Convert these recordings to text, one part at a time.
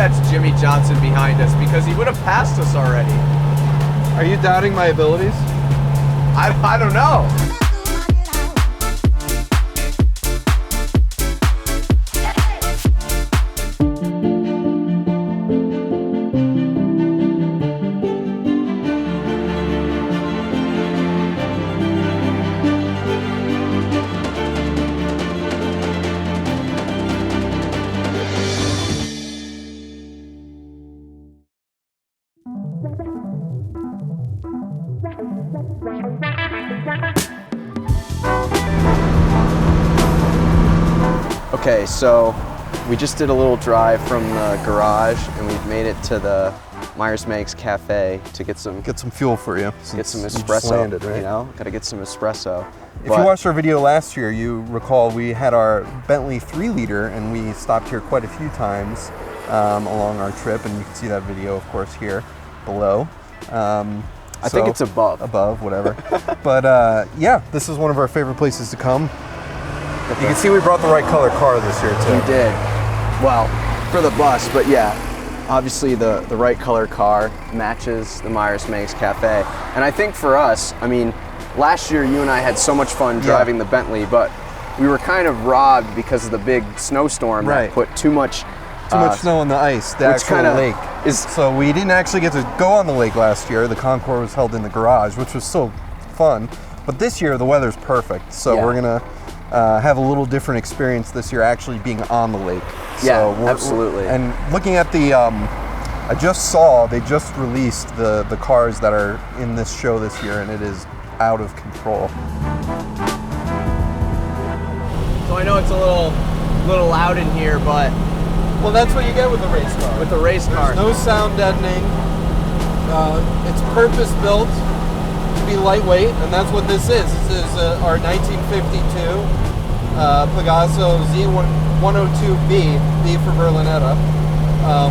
that's Jimmy Johnson behind us because he would have passed us already. Are you doubting my abilities? I don't know. Okay, so we just did a little drive from the garage and we've made it to the Myers-Meigs Cafe to get some fuel for you. Get some You just espresso. landed, right? You know, gotta get some espresso. If you watched our video last year, you recall we had our Bentley 3-liter and we stopped here quite a few times along our trip, and you can see that video, of course, here below. I think it's above. Above, whatever. But yeah, this is one of our favorite places to come. You can see we brought the right color car this year too. We did. Well, for the bus, but yeah, obviously the right color car matches the Myers-Meigs Cafe. And I think for us, I mean, last year you and I had so much fun driving the Bentley, but we were kind of robbed because of the big snowstorm that put too much snow on the ice, the actual lake. So we didn't actually get to go on the lake last year. The Concours was held in the garage, which was so fun. But this year the weather's perfect, so we're gonna have a little different experience this year, actually being on the lake. Yeah, so absolutely. And looking at the, I just saw they just released the cars that are in this show this year, and it is out of control. So I know it's a little loud in here, but well, that's what you get with the race car. With the race car, there's no sound deadening. It's purpose built to be lightweight, and that's what this is. This is our 1952 Pegaso Z-102B, B for Berlinetta.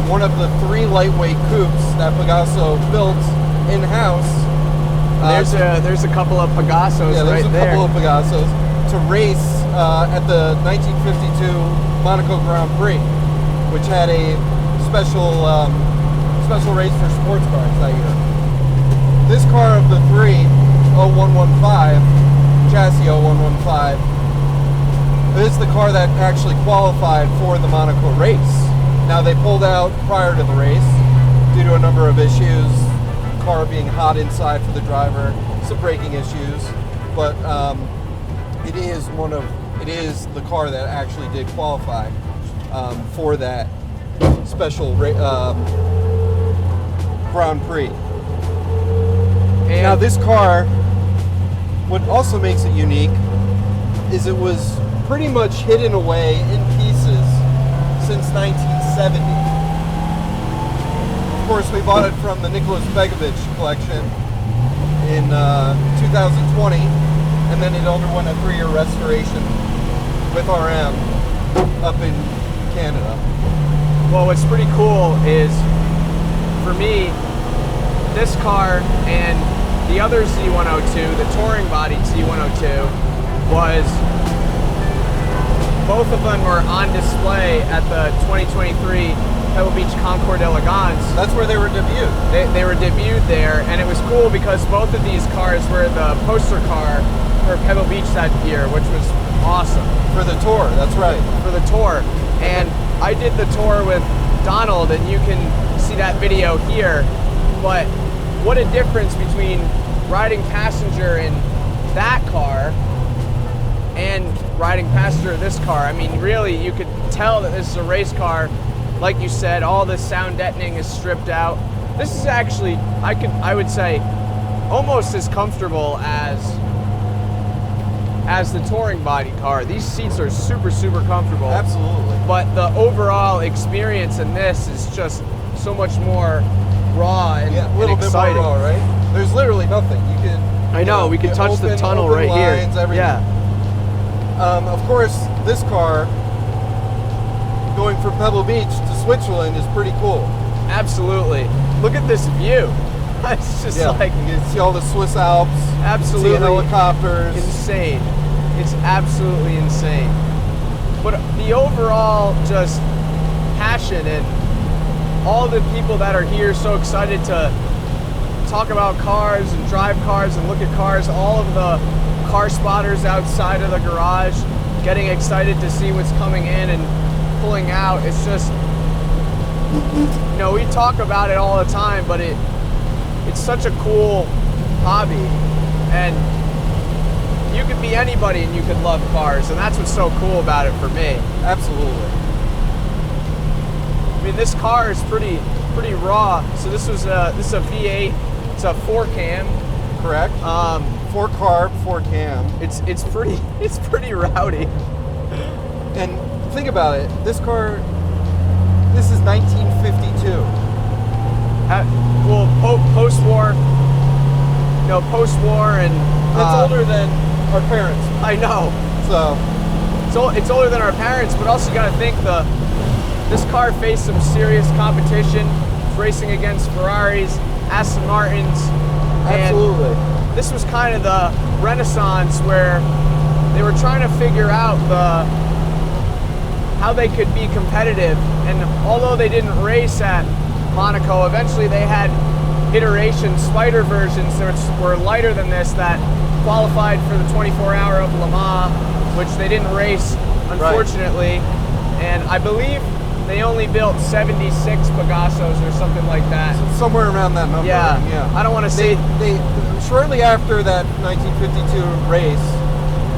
One of the 3 lightweight coupes that Pegaso built in-house. There's a couple of Pegasos right there. There's a couple of Pegasos to race at the 1952 Monaco Grand Prix, which had a special race for sports cars that year. This car of the 3, 0115, chassis 0115, is the car that actually qualified for the Monaco race. Now they pulled out prior to the race due to a number of issues, car being hot inside for the driver, some braking issues, but it is the car that actually did qualify for that special Grand Prix. And now this car, what also makes it unique is it was pretty much hidden away in pieces since 1970. Of course, we bought it from the Nicholas Begovich collection in 2020, and then it underwent a 3-year restoration with RM up in Canada. Well, what's pretty cool is, for me, this car and the other Z-102, the touring body Z-102, both of them were on display at the 2023 Pebble Beach Concours d'Elegance. That's where they were debuted. They were debuted there, and it was cool because both of these cars were the poster car for Pebble Beach that year, which was awesome. For the tour, that's right. For the tour. And I did the tour with Donald, and you can see that video here, but what a difference between riding passenger in that car and riding passenger in this car. I mean, really, you could tell that this is a race car. Like you said, all the sound deadening is stripped out. This is actually, I would say, almost as comfortable as the touring body car. These seats are super, super comfortable. Absolutely. But the overall experience in this is just so much more raw and, a little bit more raw, right? There's literally nothing. You can. I know, we can touch the tunnel right lines, here. Everything. Yeah. Of course, this car going from Pebble Beach to Switzerland is pretty cool. Absolutely. Look at this view. It's just like you can see all the Swiss Alps. Absolutely. See helicopters. Insane. It's absolutely insane. But the overall just passion and all the people that are here so excited to talk about cars and drive cars and look at cars, all of the car spotters outside of the garage getting excited to see what's coming in and pulling out. It's just, you know, we talk about it all the time, but it's such a cool hobby, and you could be anybody and you could love cars, and that's what's so cool about it for me. Absolutely. I mean, this car is pretty raw. So this is a V8. It's a 4-cam. Correct. 4 carb, 4 cam. It's pretty rowdy. And think about it. This car. This is 1952. Well, post-war. No, post-war, and that's older than our parents. I know. So it's older than our parents, but also you got to think this car faced some serious competition. It's racing against Ferraris, Aston Martins. Absolutely. And this was kind of the renaissance where they were trying to figure out how they could be competitive. And although they didn't race at Monaco, eventually they had iterations, spider versions that were lighter than this that qualified for the 24-hour of Le Mans, which they didn't race, unfortunately. Right. And I believe they only built 76 Pegasos or something like that. Somewhere around that number. Yeah. I don't want to say... They shortly after that 1952 race,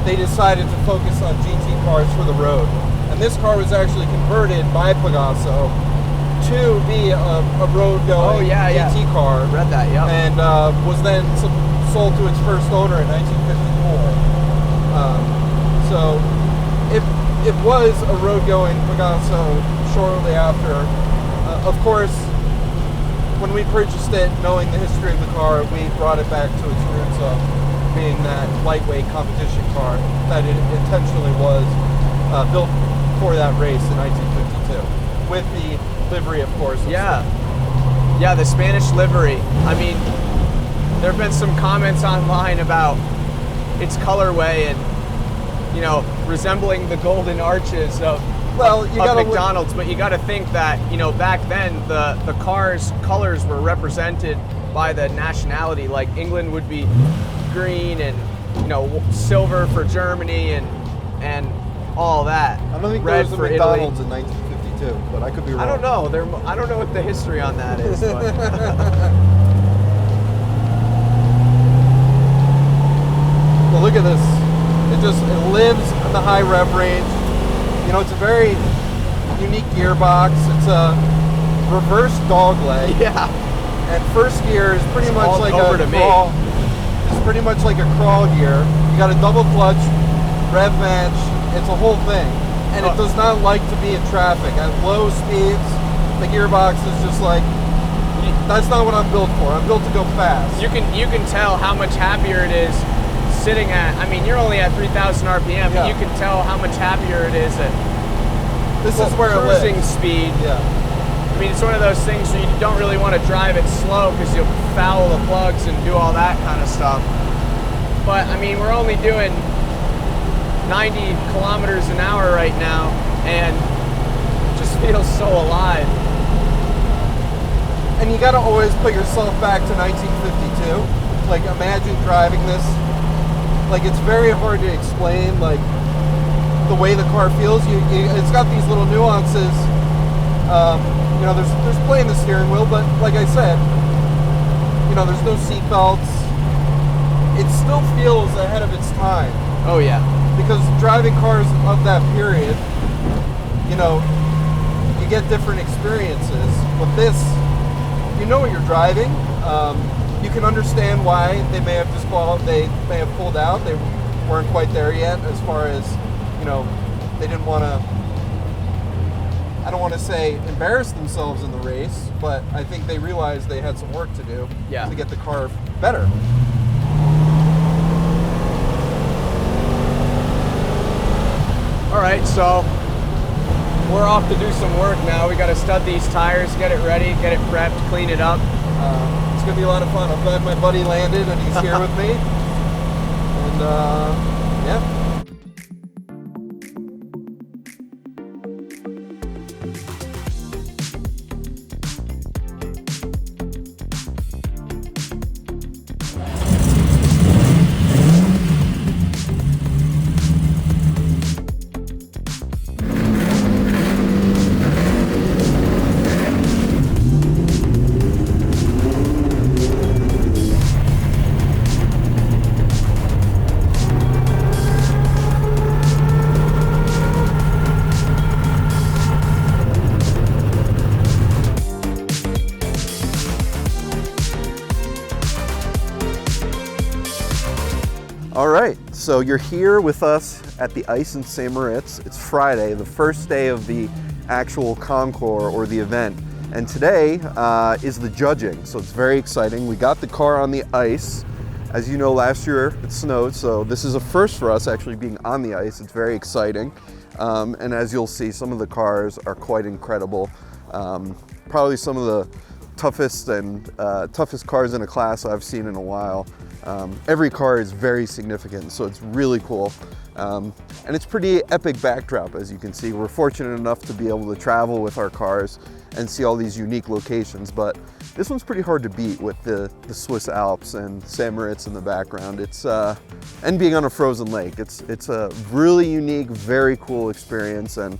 they decided to focus on GT cars for the road. And this car was actually converted by Pegaso to be a road-going GT car. I read that, yeah. And was then sold to its first owner in 1954. So it was a road-going Pegaso shortly after. Of course, when we purchased it, knowing the history of the car, we brought it back to its roots of being that lightweight competition car that it intentionally was built for that race in 1952, with the livery, of course. Yeah, the Spanish livery. I mean, there have been some comments online about its colorway and, you know, resembling the golden arches of McDonald's. But you got to think that, you know, back then the car's colors were represented by the nationality. Like England would be green, and, you know, silver for Germany, and all that. I don't think red there was a for McDonald's Italy. in 1952, but I could be wrong. I don't know. I don't know what the history on that is. But. Well, look at this. It lives in the high rev range. You know, it's a very unique gearbox. It's a reverse dogleg. Yeah. And first gear is pretty much like a crawl. It's pretty much like a crawl gear. You got a double clutch, rev match. It's a whole thing. And it does not like to be in traffic. At low speeds, the gearbox is just like, that's not what I'm built for. I'm built to go fast. You can tell how much happier it is sitting at, I mean, you're only at 3,000 RPM, but you can tell how much happier it is at cruising speed. Yeah. I mean, it's one of those things where you don't really want to drive it slow because you'll foul the plugs and do all that kind of stuff. But, I mean, we're only doing 90 kilometers an hour right now, and it just feels so alive. And you got to always put yourself back to 1952. Like, imagine driving this. Like, it's very hard to explain, like, the way the car feels. It's got these little nuances. You know, there's play in the steering wheel, but like I said, you know, there's no seat belts. It still feels ahead of its time. Oh yeah. Because driving cars of that period, you know, you get different experiences. With this, you know what you're driving. You can understand why they may have pulled out. They weren't quite there yet, as far as, you know, they didn't want to, I don't want to say embarrass themselves in the race, but I think they realized they had some work to do to get the car better. All right, so we're off to do some work now. We got to stud these tires, get it ready, get it prepped, clean it up. It's going to be a lot of fun. I'm glad my buddy landed and he's here with me. And yeah. All right, so you're here with us at the ICE in St. Moritz. It's Friday, the first day of the actual concours or the event. And today is the judging, so it's very exciting. We got the car on the ice. As you know, last year it snowed, so this is a first for us actually being on the ice. It's very exciting. And as you'll see, some of the cars are quite incredible. Probably some of the toughest cars in a class I've seen in a while. Every car is very significant, so it's really cool. And it's pretty epic backdrop, as you can see. We're fortunate enough to be able to travel with our cars and see all these unique locations, but this one's pretty hard to beat with the Swiss Alps and St. Moritz in the background. It's and being on a frozen lake. It's a really unique, very cool experience, and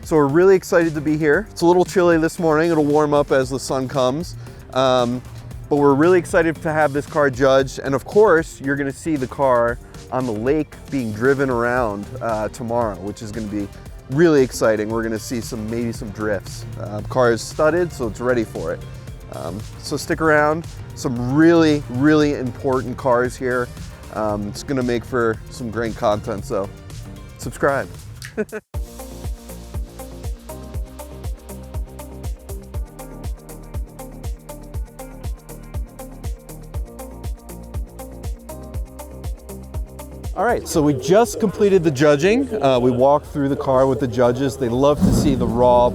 so we're really excited to be here. It's a little chilly this morning. It'll warm up as the sun comes, but we're really excited to have this car judged, and of course, you're going to see the car on the lake being driven around tomorrow, which is going to be really exciting. We're going to see maybe some drifts. The car is studded, so it's ready for it. So stick around. Some really, really important cars here. It's going to make for some great content, so subscribe. All right, so we just completed the judging. We walked through the car with the judges. They love to see the raw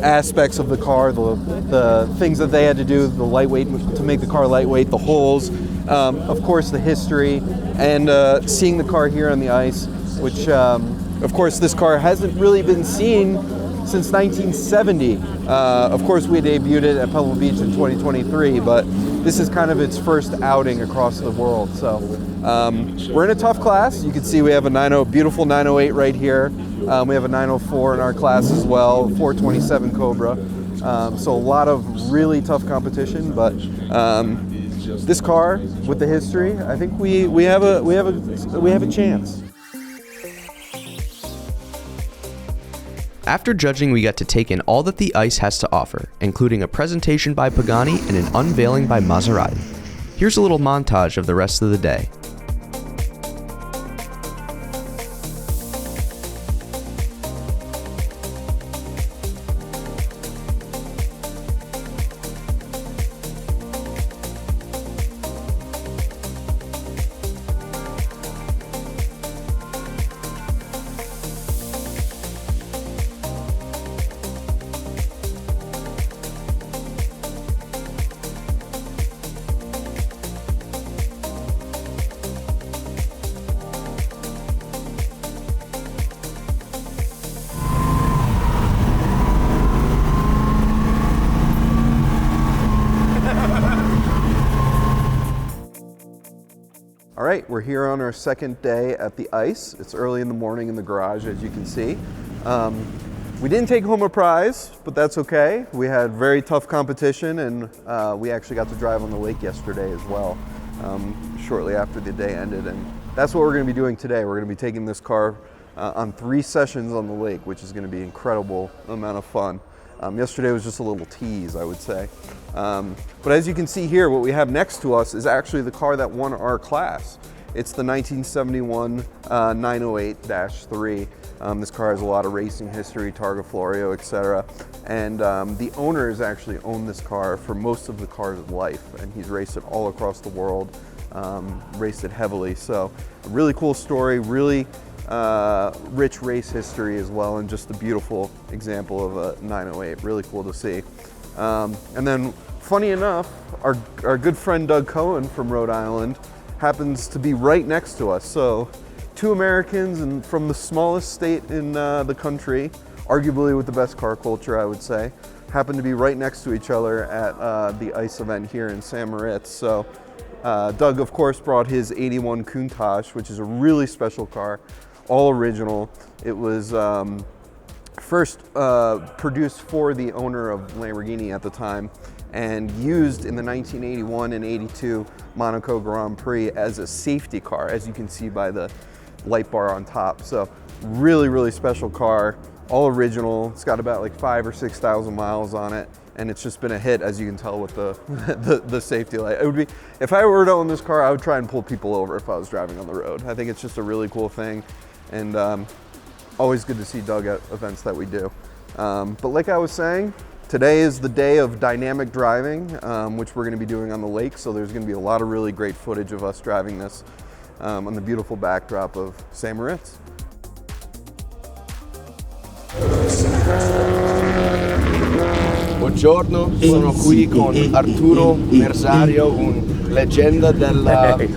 aspects of the car, the things that they had to do, the lightweight, to make the car lightweight, the holes, of course the history, and seeing the car here on the ice, which of course this car hasn't really been seen since 1970. Of course we debuted it at Pebble Beach in 2023, but this is kind of its first outing across the world. So we're in a tough class. You can see we have a beautiful 908 right here. We have a 904 in our class as well, 427 Cobra. So a lot of really tough competition, but this car with the history, I think we have a chance. After judging, we got to take in all that the ICE has to offer, including a presentation by Pagani and an unveiling by Maserati. Here's a little montage of the rest of the day. All right, we're here on our second day at the ICE. It's early in the morning in the garage, as you can see. We didn't take home a prize, but that's okay. We had very tough competition, and we actually got to drive on the lake yesterday as well, shortly after the day ended. And that's what we're going to be doing today. We're going to be taking this car on 3 sessions on the lake, which is going to be an incredible amount of fun. Yesterday was just a little tease, I would say. But as you can see here, what we have next to us is actually the car that won our class. It's the 1971 908-3. This car has a lot of racing history, Targa Florio, etc. And the owners actually owned this car for most of the car's life, and he's raced it all across the world, raced it heavily. So a really cool story, really rich race history as well, and just a beautiful example of a 908. Really cool to see. And then, funny enough, our good friend Doug Cohen from Rhode Island happens to be right next to us. So 2 Americans and from the smallest state in the country, arguably with the best car culture, I would say, happen to be right next to each other at the ICE event here in St. Moritz. So Doug, of course, brought his 81 Countach, which is a really special car, all original. It was first produced for the owner of Lamborghini at the time, and used in the 1981 and 82 Monaco Grand Prix as a safety car, as you can see by the light bar on top. So really, really special car, all original. It's got about like 5,000 or 6,000 miles on it. and it's just been a hit, as you can tell with the the safety light. It would be, if I were to own this car, I would try and pull people over if I was driving on the road. I think it's just a really cool thing, and always good to see Doug at events that we do. But like I was saying, today is the day of dynamic driving, which we're going to be doing on the lake, so there's going to be a lot of really great footage of us driving this on the beautiful backdrop of St. Moritz. Buongiorno, sono qui con Arturo Merzario, un leggenda del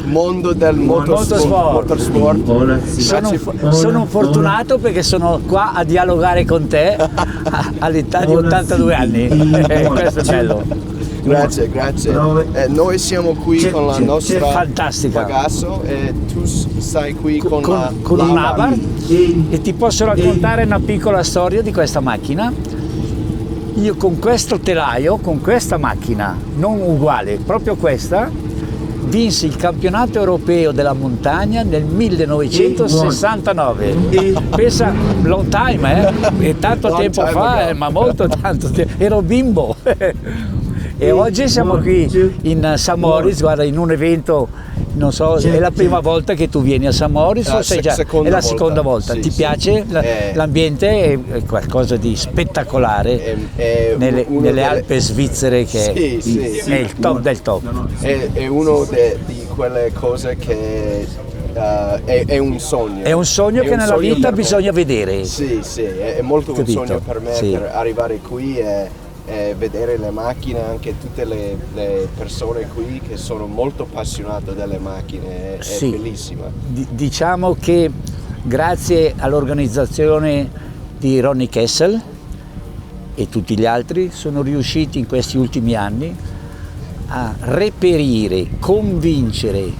mondo del motorsport. Sono un fortunato perché sono qua a dialogare con te all'età di 82 anni. Questo è bello. Grazie. Noi siamo qui con la nostra fantastica Pegaso e tu stai qui con un Abarth, e ti posso raccontare una piccola storia di questa macchina. Io con questo telaio, con questa macchina, non uguale, proprio questa, vinsi il campionato europeo della montagna nel 1969. Pensa, long time, e tanto tempo fa, ma molto tanto tempo, ero bimbo. E oggi siamo qui in St. Moritz, guarda, in un evento, non so, è la prima volta che tu vieni a St. Moritz o sei già? È la seconda volta. Ti piace? L'ambiente è qualcosa di spettacolare nelle Alpi svizzere, che è il top del top. È uno di quelle cose che è un sogno. È un sogno che nella vita bisogna vedere. Sì, è molto un sogno per me, per arrivare qui e vedere le macchine, anche tutte le persone qui che sono molto appassionate delle macchine, è bellissima. Diciamo che grazie all'organizzazione di Ronnie Kessel e tutti gli altri sono riusciti in questi ultimi anni a reperire, convincere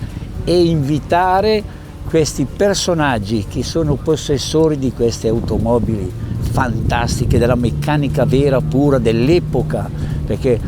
e invitare questi personaggi che sono possessori di queste automobili fantastiche, della meccanica vera, pura, dell'epoca, perché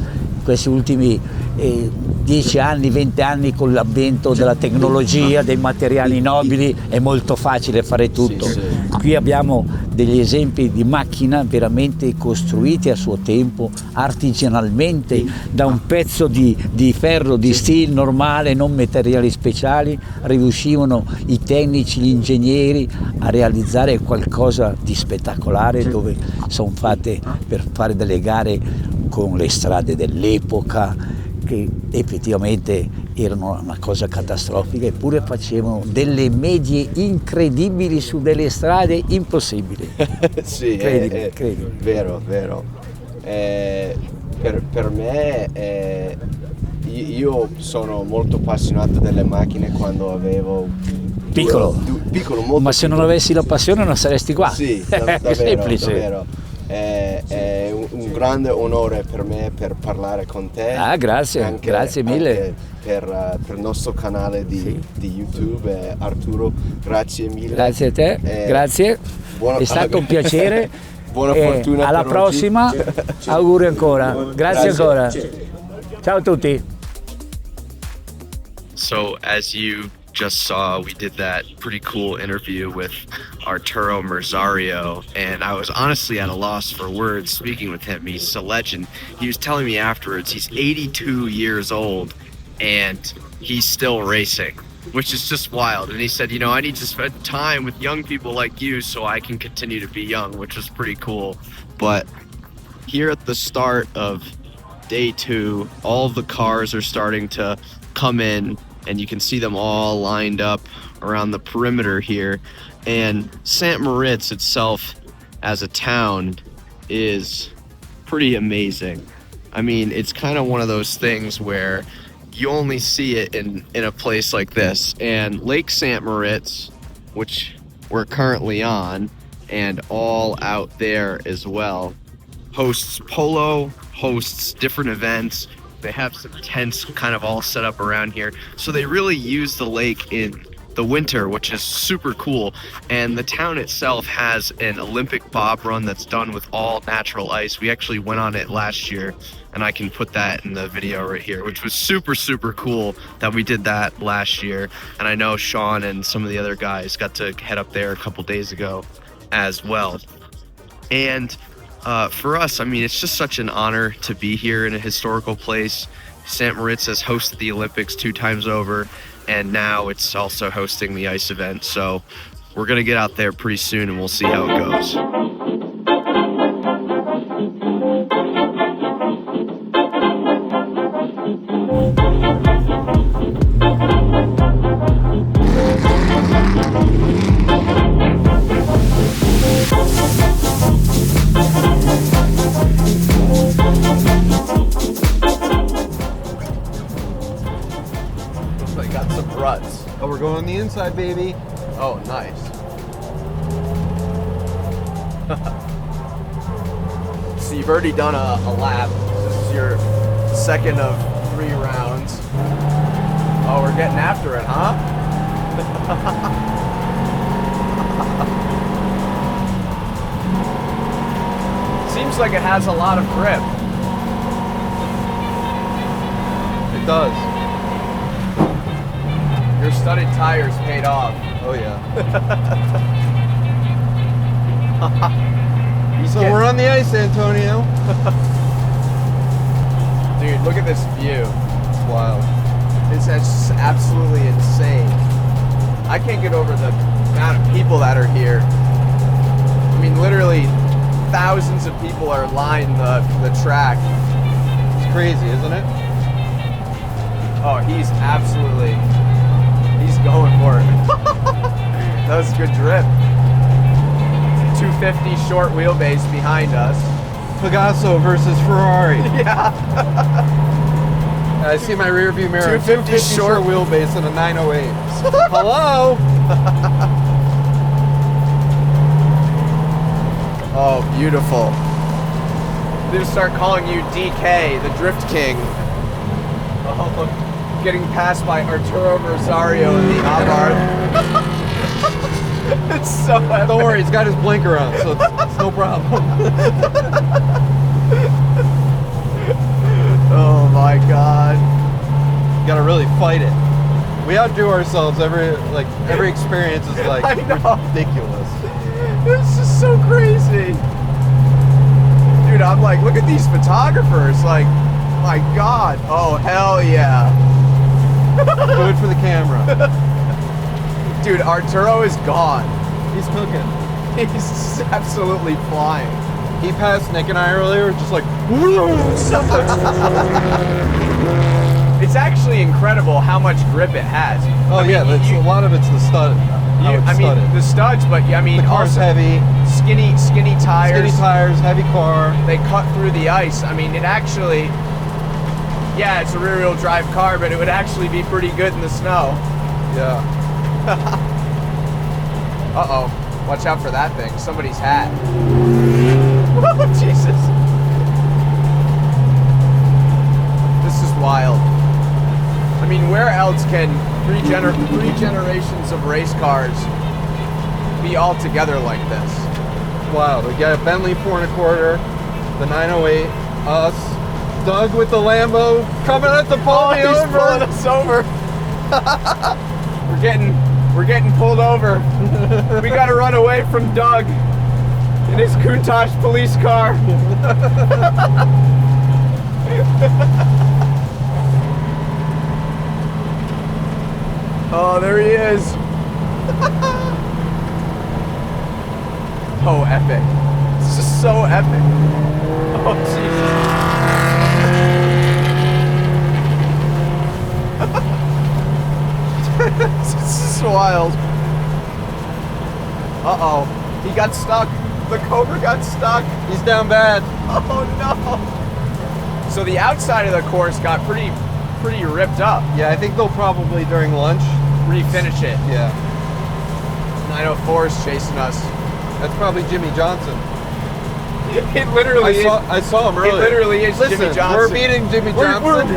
questi ultimi 10 anni, 20 anni, con l'avvento della tecnologia, dei materiali nobili, è molto facile fare tutto. Qui abbiamo degli esempi di macchina veramente costruite a suo tempo, artigianalmente, da un pezzo di ferro, di steel normale, non materiali speciali, riuscivano i tecnici, gli ingegneri a realizzare qualcosa di spettacolare, dove sono fatte per fare delle gare con le strade dell'epoca, che effettivamente erano una cosa catastrofica, eppure facevano delle medie incredibili su delle strade impossibili. Sì, credibili. Vero. Per me, io sono molto appassionato delle macchine quando avevo piccolo, molto ma se non avessi la passione non saresti qua. Sì, è semplice. Davvero. È un grande onore per me per parlare con te. Grazie, grazie mille. Anche per il nostro canale di YouTube. Arturo, grazie mille. Grazie a te, grazie. È stato un piacere. Buona fortuna. Alla prossima. Auguri ancora. Grazie ancora. Ciao a tutti. So as you just saw, we did that pretty cool interview with Arturo Merzario, and I was honestly at a loss for words speaking with him. He's a legend. He was telling me afterwards he's 82 years old and he's still racing, which is just wild. And he said, you know, I need to spend time with young people like you so I can continue to be young, which was pretty cool. But here at the start of day 2, all of the cars are starting to come in, and you can see them all lined up around the perimeter here. And St. Moritz itself as a town is pretty amazing. I mean, it's kind of one of those things where you only see it in a place like this. And Lake St. Moritz, which we're currently on, and all out there as well, hosts polo, hosts different events. They have some tents kind of all set up around here. So they really use the lake in the winter, which is super cool. And the town itself has an Olympic bob run that's done with all natural ice. We actually went on it last year, and I can put that in the video right here, which was super, super cool that we did that last year. And I know Sean and some of the other guys got to head up there a couple days ago as well. And For us, I mean, it's just such an honor to be here in a historical place. St. Moritz has hosted the Olympics 2 times over, and now it's also hosting the ice event. So we're going to get out there pretty soon, and we'll see how it goes. They got some ruts. Oh, we're going on the inside, baby. Oh, nice. So you've already done a lap. This is your second of 3 rounds. Oh, we're getting after it, huh? Seems like it has a lot of grip. It does. Your studded tires paid off. Oh yeah. So We're on the ice, Antonio. Dude, look at this view. It's wild. It's just absolutely insane. I can't get over the amount of people that are here. I mean, literally thousands of people are lining the track. It's crazy, isn't it? Oh, he's going for it. That was a good drip. 250 short wheelbase behind us. Pegaso versus Ferrari. Yeah. I see my rear view mirror. 250 short wheelbase and a 908. Hello? Oh, beautiful. They're gonna start calling you DK, the Drift King. Oh, look, getting passed by Arturo Rosario in the Abarth. It's so epic. Don't worry, he's got his blinker on, so it's no problem. Oh my God. You gotta really fight it. We outdo ourselves every experience is like I know. ridiculous. It's just so crazy. Dude, I'm like, look at these photographers. Like, my God. Oh, hell yeah. Do it for the camera. Dude, Arturo is gone. He's cooking. He's absolutely flying. He passed Nick and I earlier, just like. It's actually incredible how much grip it has. Oh, I mean, yeah, a lot of it's the stud. the studs, but I mean, The car's also heavy. skinny tires. Skinny tires, heavy car. They cut through the ice. I mean, it actually, yeah, it's a rear-wheel drive car, but it would actually be pretty good in the snow. Yeah. Uh-oh. Watch out for that thing. Somebody's hat. Oh, Jesus. This is wild. I mean, where else can three generations of race cars be all together like this? Wild. We got a Bentley 4 1/4, the 908, us, Doug with the Lambo coming at the pull me He's over. pulling us over. We're getting pulled over. We gotta run away from Doug in his Countach police car. Oh, there he is. Oh, epic. This is so epic. Oh, Jesus. This is wild. Uh-oh. He got stuck. The Cobra got stuck. He's down bad. Oh, no. So the outside of the course got pretty ripped up. Yeah, I think they'll probably during lunch Refinish it. Yeah. 904 is chasing us. That's probably Jimmy Johnson. It literally I saw him earlier. It literally is Listen, Jimmy Johnson. We're beating Jimmy Johnson.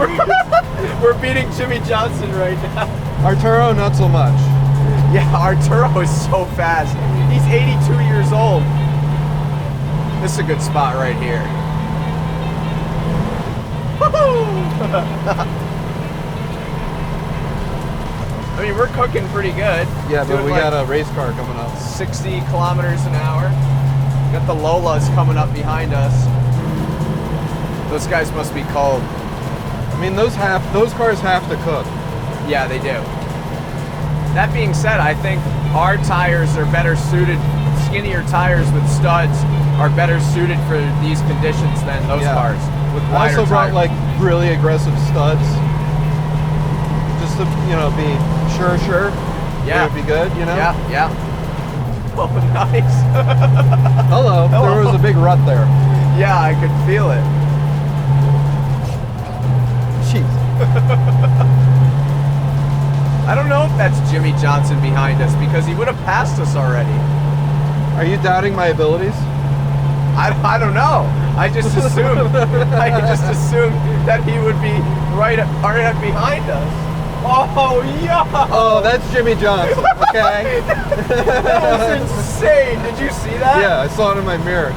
We're beating Jimmy Johnson right now. Arturo, not so much. Yeah, Arturo is so fast. He's 82 years old. This is a good spot right here. I mean, we're cooking pretty good. Yeah, but Doing we like got a race car coming up. 60 kilometers an hour. Got the Lolas coming up behind us. Those guys must be cold. I mean, those cars have to cook. Yeah, they do. That being said, I think our tires are better suited, skinnier tires with studs are better suited for these conditions than those cars with I wider also brought tires. like really aggressive studs. Just to, be sure. Yeah. It would be good, Yeah. Well, nice. Hello. There was a big rut there. Yeah, I could feel it. Jeez. I don't know if that's Jimmy Johnson behind us because he would have passed us already. Are you doubting my abilities? I don't know. I just assumed that he would be right up behind us. Oh yeah. Oh, that's Jimmy Johnson. Okay. That was insane. Did you see that? Yeah, I saw it in my mirror.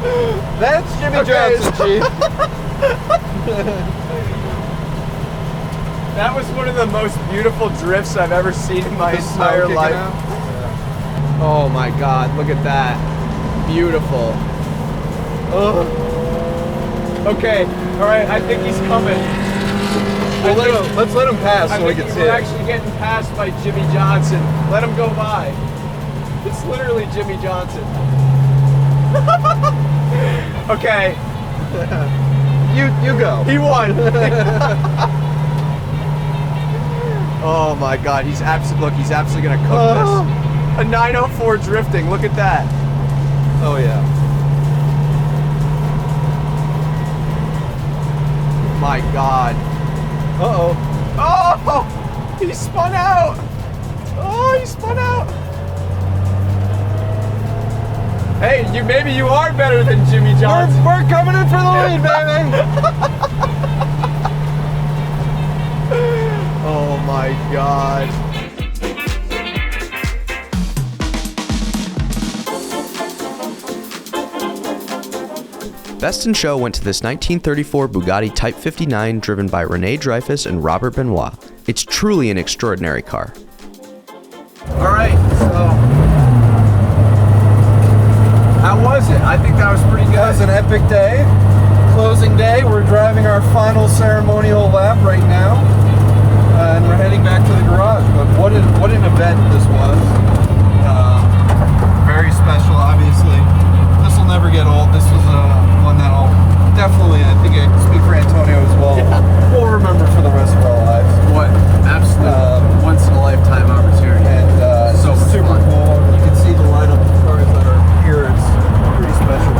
That's Jimmy Johnson, Chief. That was one of the most beautiful drifts I've ever seen in my The snow entire kicking life. out. Oh my God, look at that. Beautiful. Ugh. Okay, all right, I think he's coming. Well, let's let him pass so we can see we're it. actually getting passed by Jimmy Johnson. Let him go by. It's literally Jimmy Johnson. Okay. You go. He won. Oh my God, he's absolutely gonna cook this. A 904 drifting, look at that. Oh yeah. My God. Uh-oh. Oh, he spun out. Oh, he spun out. Hey, maybe you are better than Jimmy Johnson. We're coming in for the lead, baby. Oh my God. Best in Show went to this 1934 Bugatti Type 59 driven by Rene Dreyfuss and Robert Benoit. It's truly an extraordinary car. All right, so how was it? I think that was pretty good. That was an epic day. Closing day. We're driving our final ceremonial lap right now. And we're heading back to the garage. But what an event this was. Very special, obviously. This will never get old. This was one that I'll definitely, I think I can speak for Antonio as well, we'll remember for the rest of our lives. What? Absolute once in a lifetime opportunity. And so super fun. cool. You can see the lineup of cars that are here. It's pretty special.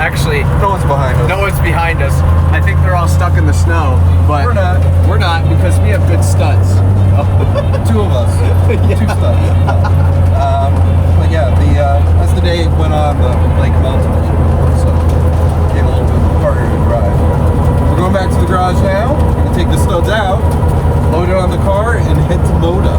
Actually, No one's behind us. no one's behind us. I think they're all stuck in the snow, but We're not. We're not because we have good studs. Two of us. Two studs. But yeah, as the day went on, the lake melted a little bit, so it became a little bit harder to drive. We're going back to the garage now. We're going to take the studs out, load it on the car, and head to Moda.